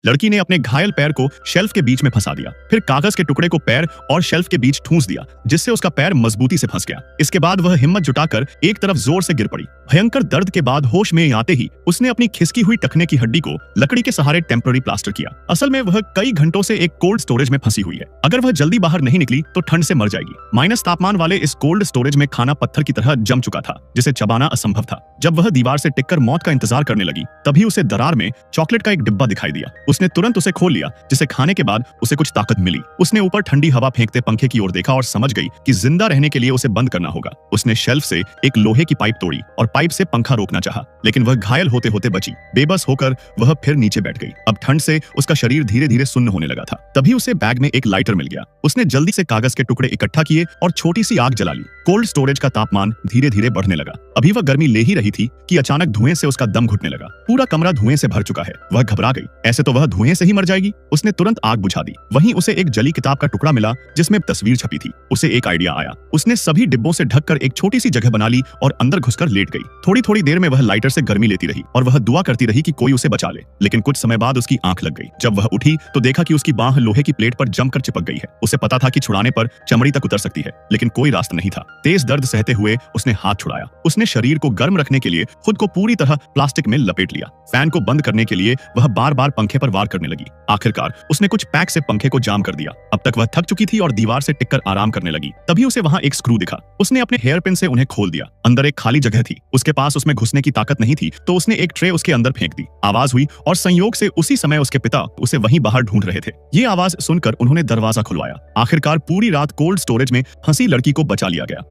लड़की ने अपने घायल पैर को शेल्फ के बीच में फंसा दिया, फिर कागज के टुकड़े को पैर और शेल्फ के बीच ठूंस दिया, जिससे उसका पैर मजबूती से फंस गया। इसके बाद वह हिम्मत जुटाकर एक तरफ जोर से गिर पड़ी। भयंकर दर्द के बाद होश में आते ही उसने अपनी खिसकी हुई टखने की हड्डी को लकड़ी के सहारे टेम्पररी प्लास्टर किया। असल में वह कई घंटों से एक कोल्ड स्टोरेज में फंसी हुई है। अगर वह जल्दी बाहर नहीं निकली तो ठंड से मर जाएगी। माइनस तापमान वाले इस कोल्ड स्टोरेज में खाना पत्थर की तरह जम चुका था, जिसे चबाना असंभव था। जब वह दीवार से टिककर मौत का इंतजार करने लगी, तभी उसे दरार में चॉकलेट का एक डिब्बा दिखाई दिया। उसने तुरंत उसे खोल लिया, जिसे खाने के बाद उसे कुछ ताकत मिली। उसने ऊपर ठंडी हवा फेंकते पंखे की ओर देखा और समझ गई कि जिंदा रहने के लिए उसे बंद करना होगा। उसने शेल्फ से एक लोहे की पाइप तोड़ी और पाइप से पंखा रोकना चाहा, लेकिन वह घायल होते होते बची। बेबस होकर वह फिर नीचे बैठ गई। अब ठंड से उसका शरीर धीरे धीरे सुन्न होने लगा था। तभी उसे बैग में एक लाइटर मिल गया। उसने जल्दी से कागज के टुकड़े इकट्ठा किए और छोटी सी आग जला ली। कोल्ड स्टोरेज का तापमान धीरे धीरे बढ़ने लगा। अभी वह गर्मी ले ही रही थी कि अचानक धुएं से उसका दम घुटने लगा। पूरा कमरा धुएं से भर चुका है। वह घबरा गई। ऐसे तो वह धुएं से ही मर जाएगी। उसने तुरंत आग बुझा दी। वहीं उसे एक जली किताब का टुकड़ा मिला, जिसमें तस्वीर छपी थी। उसे एक आइडिया आया। उसने सभी डिब्बों से ढककर एक छोटी सी जगह बना ली और अंदर घुसकर लेट गई। थोड़ी थोड़ी देर में वह लाइटर से गर्मी लेती रही और वह दुआ करती रही कि कोई उसे बचा ले। लेकिन कुछ समय बाद उसकी आंख लग गई। जब वह उठी तो देखा कि उसकी बांह लोहे की प्लेट पर जमकर चिपक गई है। उसे पता था कि छुड़ाने पर चमड़ी तक उतर सकती है, लेकिन कोई रास्ता नहीं था। तेज दर्द सहते हुए उसने हाथ छुड़ाया। उसने शरीर को गर्म रखने के लिए खुद को पूरी तरह प्लास्टिक में लपेट लिया। फैन को बंद करने के लिए वह बार बार पंखे पर वार करने लगी। आखिरकार उसने कुछ पैक से पंखे को जाम कर दिया। अब तक वह थक चुकी थी और दीवार से टिककर आराम करने लगी। तभी उसे वहां एक स्क्रू दिखा। उसने अपने हेयर पिन से उन्हें खोल दिया। अंदर एक खाली जगह थी। उसके पास उसमें घुसने की ताकत नहीं थी, तो उसने एक ट्रे उसके अंदर फेंक दी। आवाज हुई और संयोग से उसी समय उसके पिता उसे वहीं बाहर ढूंढ रहे थे। ये आवाज सुनकर उन्होंने दरवाजा खुलवाया। आखिरकार पूरी रात कोल्ड स्टोरेज में फंसी लड़की को बचा लिया गया।